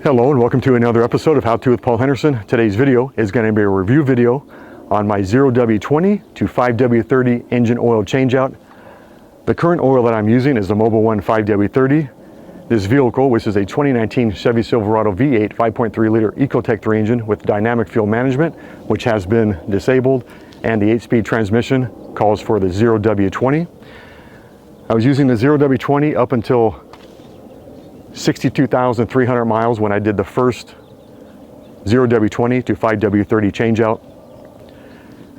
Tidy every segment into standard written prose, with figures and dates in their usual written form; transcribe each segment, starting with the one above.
Hello and welcome to another episode of How To with Paul Henderson. Today's video is going to be a review video on my 0W-20 to 5W-30 engine oil changeout. The current oil that I'm using is the Mobil 1 5W-30. This vehicle, which is a 2019 Chevy Silverado V8 5.3 liter Ecotec 3 engine with dynamic fuel management, which has been disabled, and the 8-speed transmission calls for the 0W-20. I was using the 0W-20 up until 62,300 miles when I did the first 0W-20 to 5W-30 changeout.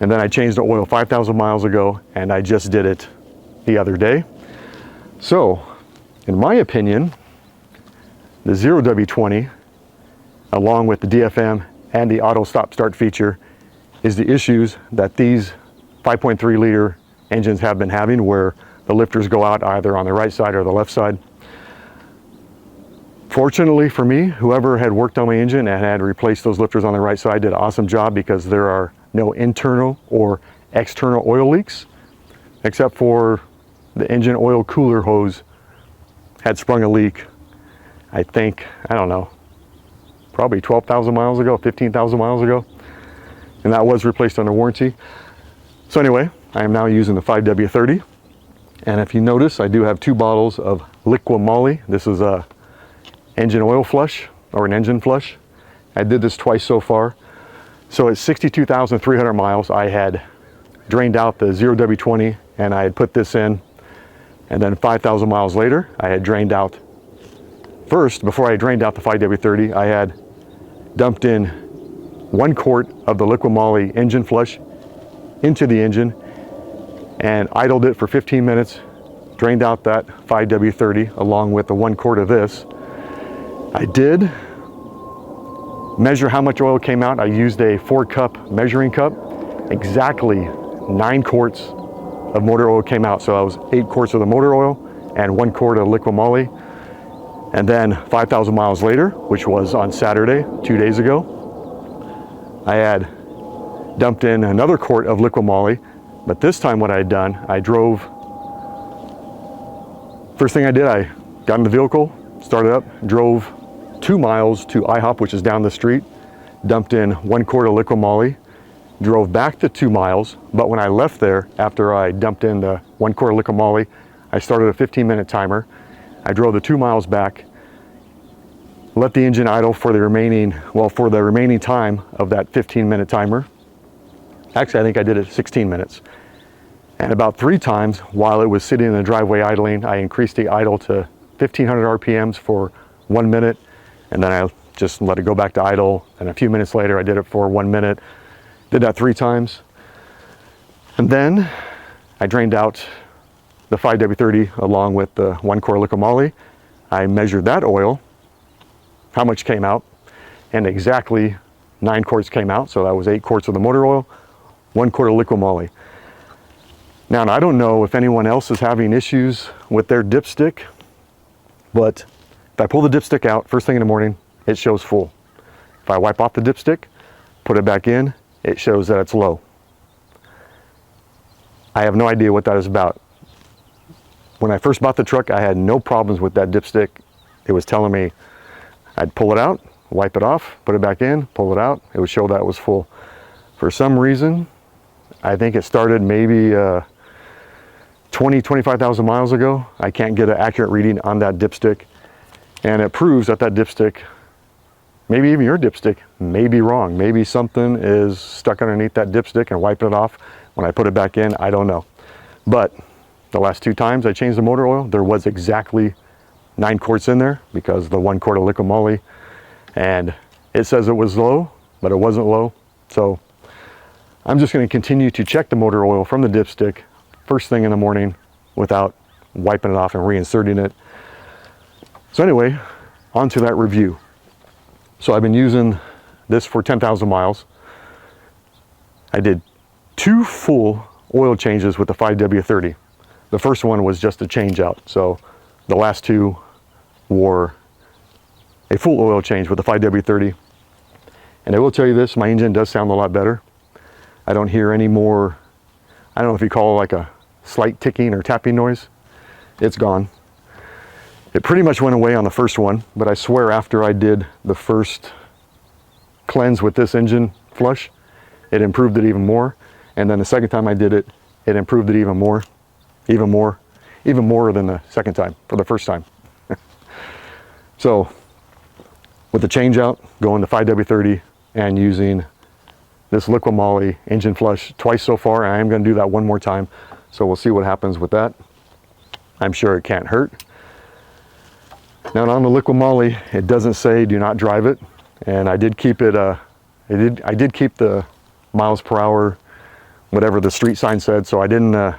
And then I changed the oil 5,000 miles ago, and I just did it the other day. So, in my opinion, the 0W-20, along with the DFM and the auto stop start feature, is the issues that these 5.3 liter engines have been having, where the lifters go out either on the right side or the left side. Fortunately for me, whoever had worked on my engine and had replaced those lifters on the right side did an awesome job, because there are no internal or external oil leaks, except for the engine oil cooler hose had sprung a leak, I think, I don't know, probably 12,000 miles ago, 15,000 miles ago, and that was replaced under warranty. So anyway, I am now using the 5W-30, and if you notice, I do have 2 bottles of Liqui Moly. This is a engine oil flush, or an engine flush. I did this twice so far. So at 62,300 miles, I had drained out the 0W-20 and I had put this in, and then 5,000 miles later, I had drained out, first, before I drained out the 5W-30, I had dumped in 1 quart of the Liqui Moly engine flush into the engine and idled it for 15 minutes, drained out that 5W-30 along with the 1 quart of this. I did measure how much oil came out. I used a 4-cup measuring cup. Exactly 9 quarts of motor oil came out. So that was 8 quarts of the motor oil and 1 quart of Liqui Moly. And then 5,000 miles later, which was on Saturday, 2 days ago, I had dumped in another quart of Liqui Moly. But this time what I had done, I drove, first thing I did, I got in the vehicle, started up, drove 2 miles to IHOP, which is down the street, dumped in 1 quart of Liqui Moly, drove back the 2 miles, but when I left there, after I dumped in the 1 quart of Liqui Moly, I started a 15-minute timer. I drove the 2 miles back, let the engine idle for the remaining, for the remaining time of that 15-minute timer. Actually, I think I did it 16 minutes. And about 3 times while it was sitting in the driveway idling, I increased the idle to 1,500 RPMs for 1 minute, and then I just let it go back to idle, and a few minutes later I did it for 1 minute. Did that 3 times. And then I drained out the 5W-30 along with the 1 quart of Liqui Moly. I measured that oil, how much came out, and exactly 9 quarts came out, so that was 8 quarts of the motor oil, 1 quart of Liqui Moly. Now, I don't know if anyone else is having issues with their dipstick, but if I pull the dipstick out first thing in the morning, it shows full. If I wipe off the dipstick, put it back in, it shows that it's low. I have no idea what that is about. When I first bought the truck, I had no problems with that dipstick. It was telling me I'd pull it out, wipe it off, put it back in, pull it out. It would show that it was full. For some reason, I think it started maybe 25,000 miles ago. I can't get an accurate reading on that dipstick. And it proves that that dipstick, maybe even your dipstick, may be wrong. Maybe something is stuck underneath that dipstick and wiping it off. When I put it back in, I don't know. But the last 2 times I changed the motor oil, there was exactly 9 quarts in there, because the 1 quart of Liqui Moly, and it says it was low, but it wasn't low. So I'm just going to continue to check the motor oil from the dipstick first thing in the morning without wiping it off and reinserting it. So anyway, on to that review. So I've been using this for 10,000 miles. I did 2 full oil changes with the 5W-30. The first one was just a change out. So the last 2 were a full oil change with the 5W-30. And I will tell you this, my engine does sound a lot better. I don't hear any more, I don't know if you call it like a slight ticking or tapping noise. It's gone. It pretty much went away on the first one, but I swear after I did the first cleanse with this engine flush, it improved it even more. And then the second time I did it, it improved it even more than the second time, for the first time. So with the change out, going to 5W-30 and using this Liqui Moly engine flush twice so far, and I am going to do that one more time. So we'll see what happens with that. I'm sure it can't hurt. Now on the Liqui Moly, it doesn't say do not drive it, and I did keep it. I did keep the miles per hour, whatever the street sign said. So I didn't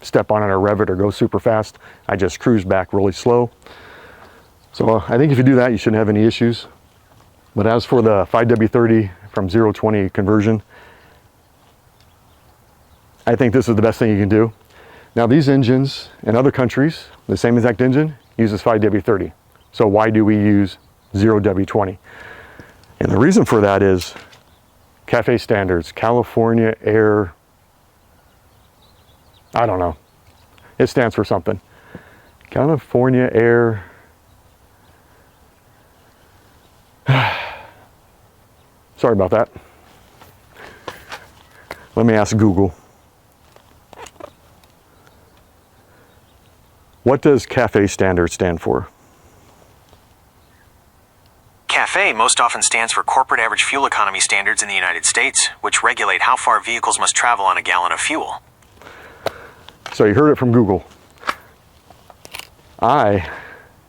step on it or rev it or go super fast. I just cruised back really slow. So I think if you do that, you shouldn't have any issues. But as for the 5W-30 from 0-20 conversion, I think this is the best thing you can do. Now these engines in other countries, the same exact engine uses 5W-30. So why do we use 0W-20? And the reason for that is CAFE standards, California Air, I don't know. It stands for something. California Air, sorry about that. Let me ask Google. What does CAFE standard stand for? CAFE most often stands for Corporate Average Fuel Economy Standards in the United States, which regulate how far vehicles must travel on a gallon of fuel. So you heard it from Google. I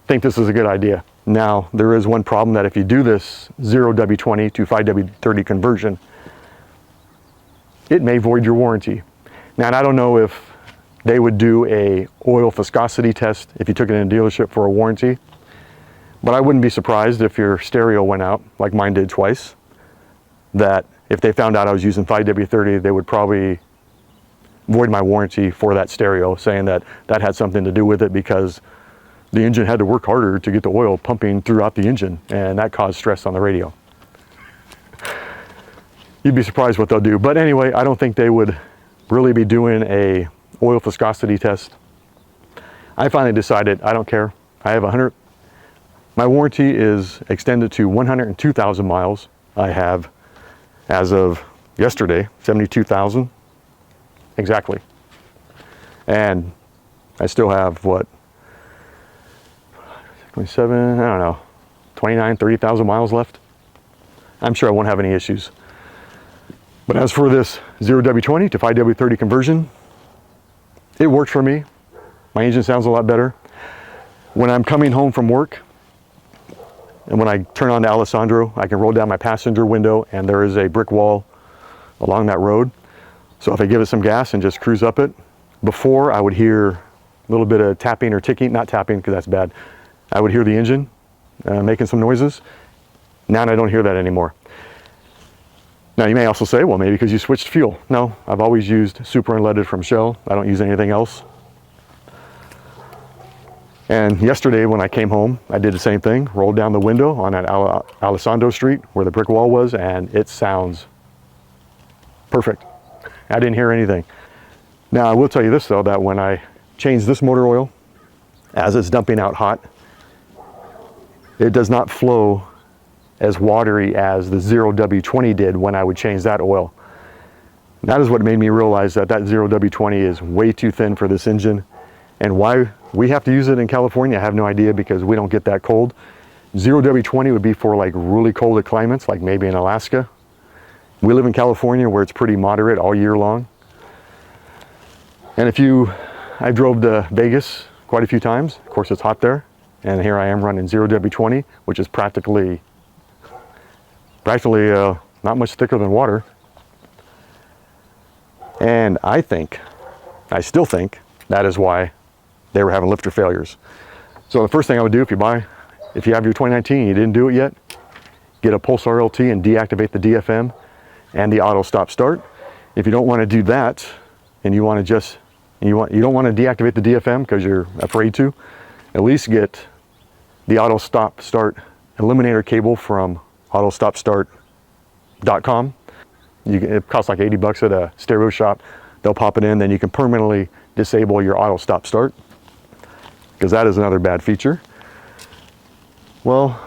think this is a good idea. Now, there is one problem that if you do this 0W-20 to 5W-30 conversion, it may void your warranty. Now, and I don't know if they would do a oil viscosity test if you took it in a dealership for a warranty, but I wouldn't be surprised if your stereo went out, like mine did twice, that if they found out I was using 5W-30, they would probably void my warranty for that stereo, saying that that had something to do with it because the engine had to work harder to get the oil pumping throughout the engine, and that caused stress on the radio. You'd be surprised what they'll do. But anyway, I don't think they would really be doing a oil viscosity test. I finally decided I don't care. I have 100. My warranty is extended to 102,000 miles. I have, as of yesterday, 72,000 exactly. And I still have what? 27, I don't know, 29, 30,000 miles left. I'm sure I won't have any issues. But as for this 0W-20 to 5W-30 conversion, it works for me. My engine sounds a lot better. When I'm coming home from work, and when I turn on to Alessandro, I can roll down my passenger window and there is a brick wall along that road. So if I give it some gas and just cruise up it, before I would hear a little bit of tapping or ticking, not tapping because that's bad. I would hear the engine making some noises. Now I don't hear that anymore. Now you may also say, well, maybe because you switched fuel. No, I've always used super unleaded from Shell. I don't use anything else. And yesterday when I came home, I did the same thing, rolled down the window on that Alessandro Street where the brick wall was, and it sounds perfect. I didn't hear anything. Now I will tell you this though, that when I change this motor oil, as it's dumping out hot, it does not flow as watery as the 0W-20 did when I would change that oil. That is what made me realize that that 0W-20 is way too thin for this engine. And why we have to use it in California, I have no idea, because we don't get that cold. 0W-20 would be for like really cold climates, like maybe in Alaska. We live in California where it's pretty moderate all year long. And I drove to Vegas quite a few times. Of course, it's hot there. And here I am running 0W-20, which is practically not much thicker than water. And I still think, that is why they were having lifter failures. So the first thing I would do if you have your 2019 and you didn't do it yet, get a Pulsar Lt and deactivate the DFM and the auto stop start. If you don't want to do that, and you don't want to deactivate the DFM because you're afraid to, at least get the auto stop start eliminator cable from AutoStopStart.com. It costs like 80 bucks at a stereo shop. They'll pop it in, then you can permanently disable your auto stop start. because that is another bad feature. Well,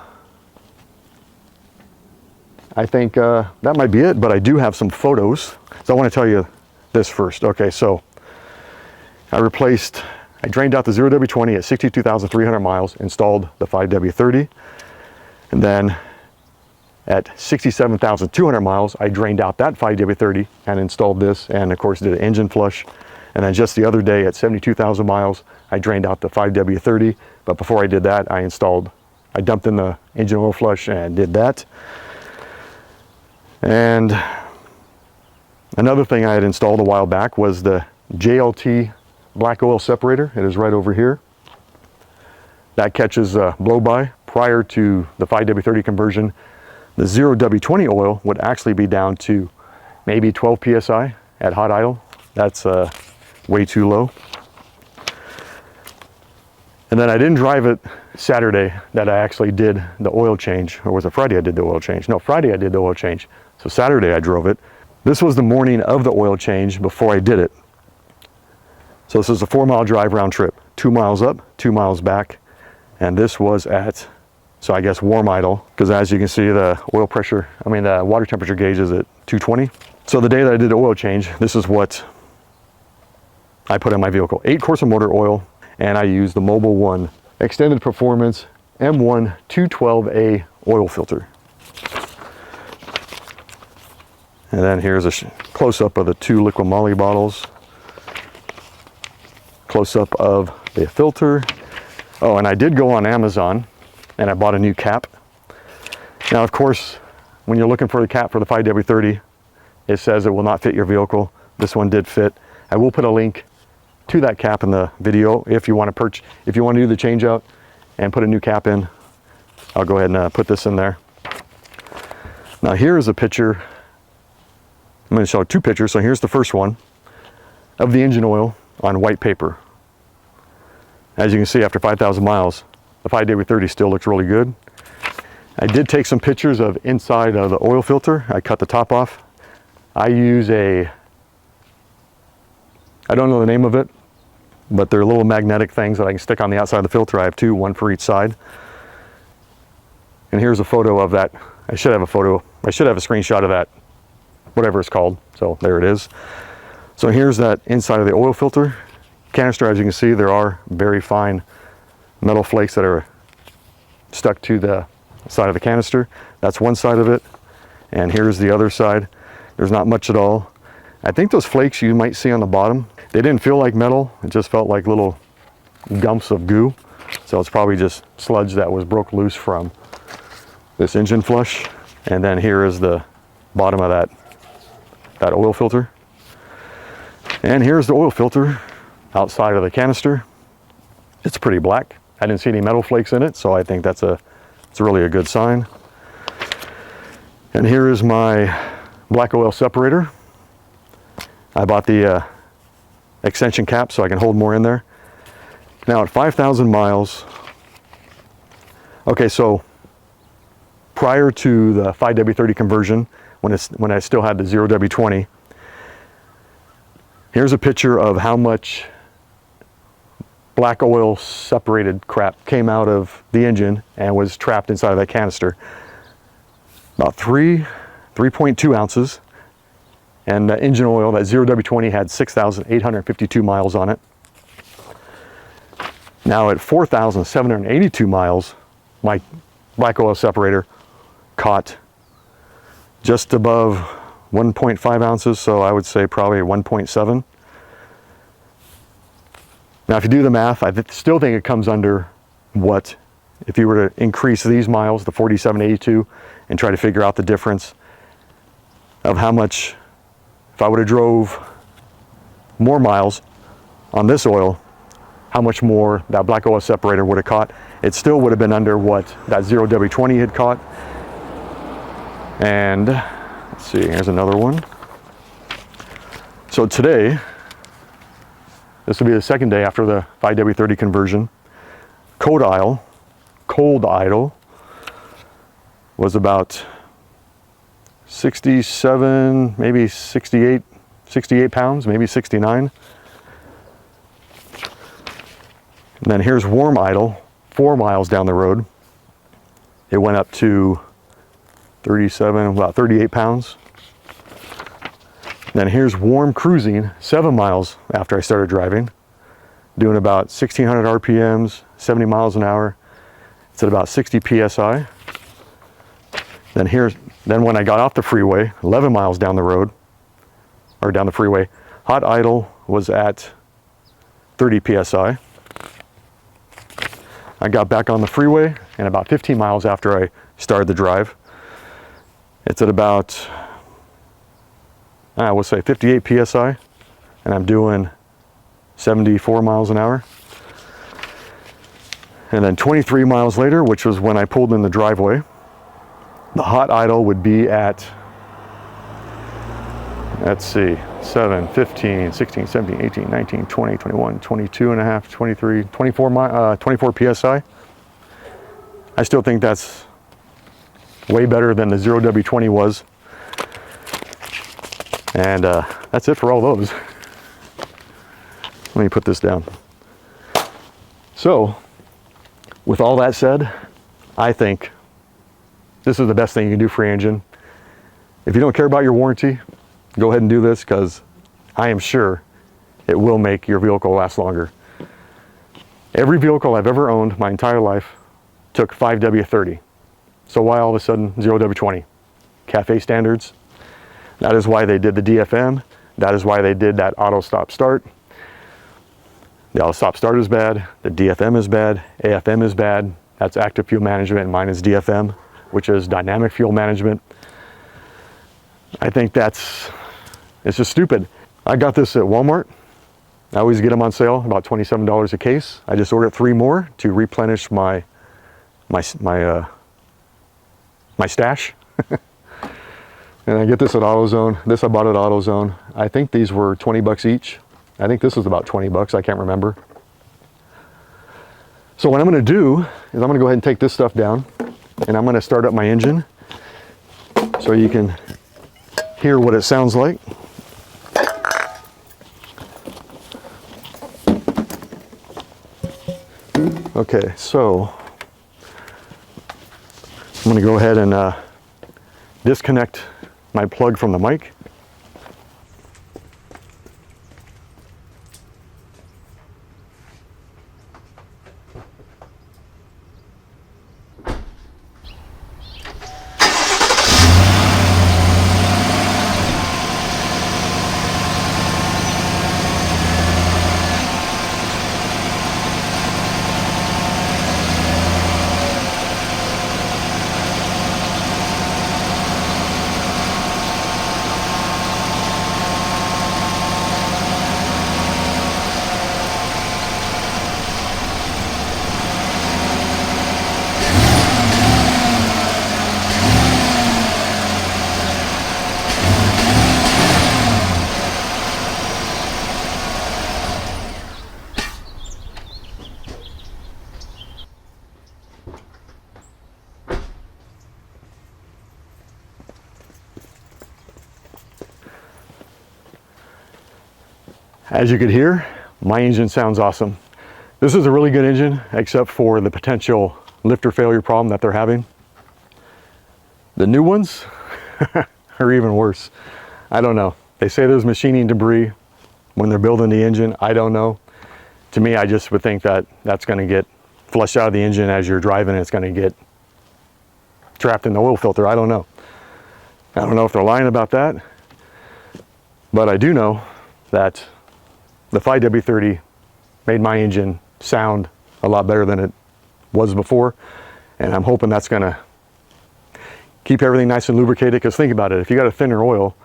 I think that might be it, but I do have some photos. So I want to tell you this first. Okay, so I drained out the 0W-20 at 62,300 miles, installed the 5W-30, and then at 67,200 miles, I drained out that 5W-30 and installed this, and of course did an engine flush. And then just the other day at 72,000 miles, I drained out the 5W-30, but before I did that, I dumped in the engine oil flush and did that. And another thing I had installed a while back was the JLT black oil separator. It is right over here. That catches blow-by. Prior to the 5W-30 conversion, the 0W-20 oil would actually be down to maybe 12 psi at hot idle. That's way too low. And then I didn't drive it Saturday that I actually did the oil change, or was it Friday I did the oil change? No, Friday I did the oil change. So Saturday I drove it. This was the morning of the oil change before I did it. So this is a 4-mile drive round trip, 2 miles up, 2 miles back. And this was at, so I guess warm idle, because as you can see the the water temperature gauge is at 220. So the day that I did the oil change, this is what I put in my vehicle. 8 quarts of motor oil, and I used the Mobil 1 Extended Performance M1 212A oil filter. And then here's a close-up of the 2 Liqui Moly bottles. Close-up of the filter. Oh, and I did go on Amazon and I bought a new cap. Now, of course, when you're looking for a cap for the 5W-30, it says it will not fit your vehicle. This one did fit. I will put a link to that cap in the video if you want to do the change out and put a new cap in. I'll go ahead and put this in there. Now here is a picture. I'm going to show 2 pictures. So here's the first one of the engine oil on white paper. As you can see, after 5,000 miles, the 5W-30 still looks really good. I did take some pictures of inside of the oil filter. I cut the top off. I use I don't know the name of it, but they're little magnetic things that I can stick on the outside of the filter. I have 2, 1 for each side. And here's a photo of that. I should have a screenshot of that, whatever it's called. So there it is. So here's that inside of the oil filter canister. As you can see, there are very fine metal flakes that are stuck to the side of the canister. That's one side of it. And here's the other side. There's not much at all. I think those flakes you might see on the bottom, they didn't feel like metal. It just felt like little gumps of goo. So it's probably just sludge that was broke loose from this engine flush. And then here is the bottom of that oil filter. And here's the oil filter outside of the canister. It's pretty black. I didn't see any metal flakes in it, so I think it's really a good sign. And here is my black oil separator. I bought the extension cap so I can hold more in there. Now at 5,000 miles, okay, so prior to the 5W-30 conversion, when I still had the 0W-20, here's a picture of how much black oil separated crap came out of the engine and was trapped inside of that canister. About 3.2 ounces. And the engine oil, that 0W-20 had 6,852 miles on it. Now at 4,782 miles, my black oil separator caught just above 1.5 ounces, so I would say probably 1.7. Now if you do the math, I still think it comes under what, if you were to increase these miles, the 4782, and try to figure out the difference of how much, if I would have drove more miles on this oil, how much more that black oil separator would have caught. It still would have been under what that 0W-20 had caught. And let's see, here's another one. So today, this will be the second day after the 5W-30 conversion. Cold idle was about 67, maybe 68 pounds, maybe 69. And then here's warm idle, 4 miles down the road. It went up to 37, about 38 pounds. Then here's warm cruising, 7 miles after I started driving, doing about 1,600 RPMs, 70 miles an hour. It's at about 60 PSI. Then when I got off the freeway, 11 miles down the road, or down the freeway, hot idle was at 30 PSI. I got back on the freeway, and about 15 miles after I started the drive, it's at about, I would say 58 PSI, and I'm doing 74 miles an hour. And then 23 miles later, which was when I pulled in the driveway, the hot idle would be at, let's see, 7, 15, 16, 17, 18, 19, 20, 21, 22 and a half, 23, 24 PSI. I still think that's way better than the 0W-20 was. And that's it for all those. Let me put this down. So, with all that said, I think this is the best thing you can do for your engine. If you don't care about your warranty, go ahead and do this, because I am sure it will make your vehicle last longer. Every vehicle I've ever owned my entire life took 5W-30. So why all of a sudden 0W-20? Cafe standards. That is why they did the DFM. That is why they did that auto stop start. The auto stop start is bad. The DFM is bad. AFM is bad. That's active fuel management, and mine is DFM, which is dynamic fuel management. I think it's just stupid. I got this at Walmart. I always get them on sale, about $27 a case. I just ordered 3 more to replenish my stash. And I get this at AutoZone. This I bought at AutoZone. I think these were 20 bucks each. I think this was about 20 bucks, I can't remember. So what I'm gonna do is I'm gonna go ahead and take this stuff down, and I'm gonna start up my engine so you can hear what it sounds like. Okay, so I'm gonna go ahead and disconnect my plug from the mic. As you could hear, my engine sounds awesome. This is a really good engine, except for the potential lifter failure problem that they're having. The new ones are even worse. I don't know. They say there's machining debris when they're building the engine. I don't know. To me, I just would think that that's going to get flushed out of the engine as you're driving. It's going to get trapped in the oil filter. I don't know. I don't know if they're lying about that. But I do know that the 5W-30 made my engine sound a lot better than it was before, and I'm hoping that's going to keep everything nice and lubricated. Because think about it, if you got a thinner oil,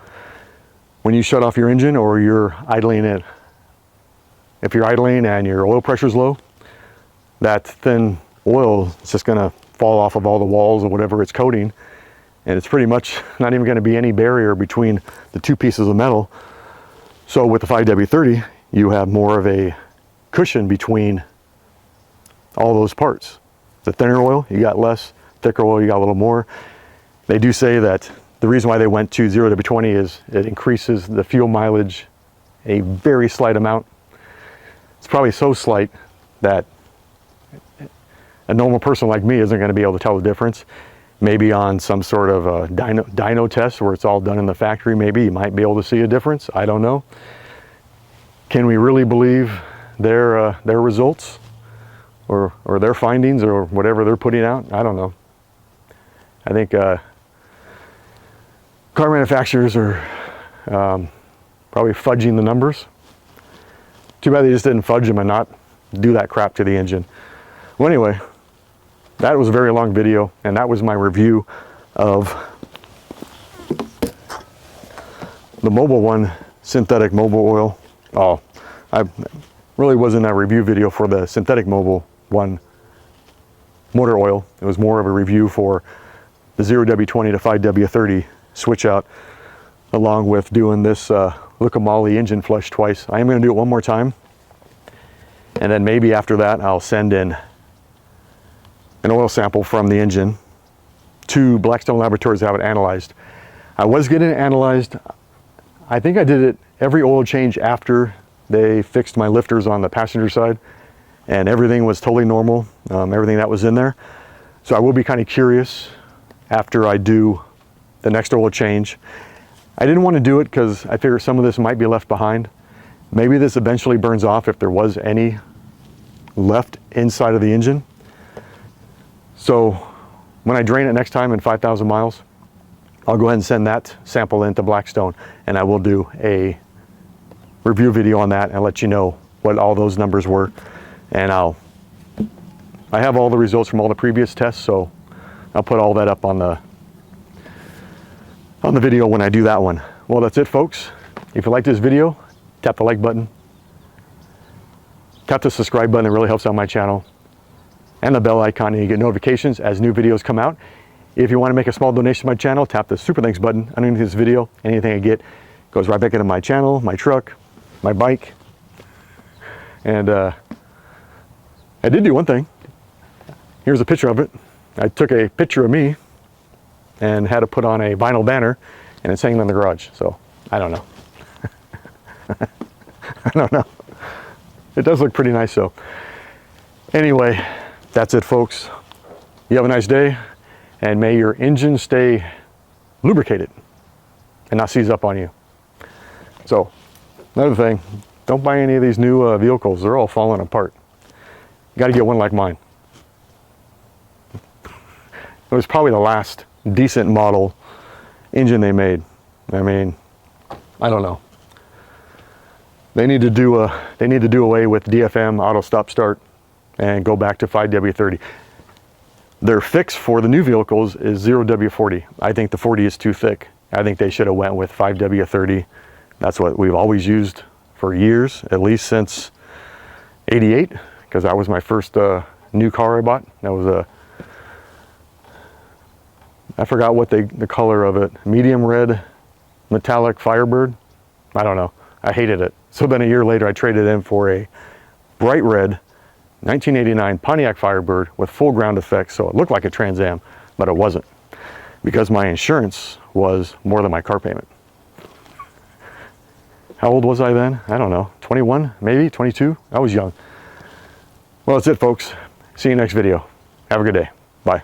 when you shut off your engine or you're idling it, if you're idling and your oil pressure is low, that thin oil is just going to fall off of all the walls or whatever it's coating, and it's pretty much not even going to be any barrier between the two pieces of metal. So with the 5W-30, you have more of a cushion between all those parts. The thinner oil, you got less. Thicker oil, you got a little more. They do say that the reason why they went to 0W-20 is it increases the fuel mileage a very slight amount. It's probably so slight that a normal person like me isn't going to be able to tell the difference. Maybe on some sort of a dyno test where it's all done in the factory, maybe you might be able to see a difference. I don't know. Can we really believe their results or their findings or whatever they're putting out? I don't know. I think car manufacturers are probably fudging the numbers. Too bad they just didn't fudge them and not do that crap to the engine. Well, anyway, that was a very long video, and that was my review of the Mobil 1 synthetic Mobil oil. Oh, I really wasn't a review video for the synthetic Mobil 1 motor oil. It was more of a review for the 0W-20 to 5W-30 switch out, along with doing this Liqui Moly engine flush twice. I am going to do it one more time, and then maybe after that I'll send in an oil sample from the engine to Blackstone Laboratories to have it analyzed. I was getting it analyzed. I think I did it every oil change after they fixed my lifters on the passenger side, and everything was totally normal, everything that was in there. So I will be kind of curious after I do the next oil change. I didn't want to do it because I figured some of this might be left behind. Maybe this eventually burns off if there was any left inside of the engine. So when I drain it next time in 5,000 miles, I'll go ahead and send that sample into Blackstone, and I will do a review video on that and let you know what all those numbers were. And I have all the results from all the previous tests, so I'll put all that up on the video when I do that one. Well, that's it, folks. If you like this video, tap the like button. Tap the subscribe button. It really helps out my channel. And the bell icon, and you get notifications as new videos come out. If you want to make a small donation to my channel, tap the super thanks button underneath this video. Anything I get goes right back into my channel, my truck, my bike. And I did do one thing. Here's a picture of it. I took a picture of me and had to put on a vinyl banner, and it's hanging in the garage. So I don't know. I don't know. It does look pretty nice, though. Anyway, that's it, folks. You have a nice day, and may your engine stay lubricated and not seize up on you. So, another thing, don't buy any of these new vehicles. They're all falling apart. You got to get one like mine. It was probably the last decent model engine they made. I mean, I don't know. They need to do away with DFM, auto stop start, and go back to 5W-30. Their fix for the new vehicles is 0W-40. I think the 40 is too thick. I think they should have went with 5W-30. That's what we've always used for years, at least since '88, because that was my first new car I bought. That was I forgot what the color of it, medium red metallic Firebird. I don't know. I hated it. So then a year later I traded in for a bright red 1989 Pontiac Firebird with full ground effects, so it looked like a Trans Am, but it wasn't, because my insurance was more than my car payment. How old was I then? I don't know, 21, maybe 22? I was young. Well, that's it, folks. See you next video. Have a good day. Bye.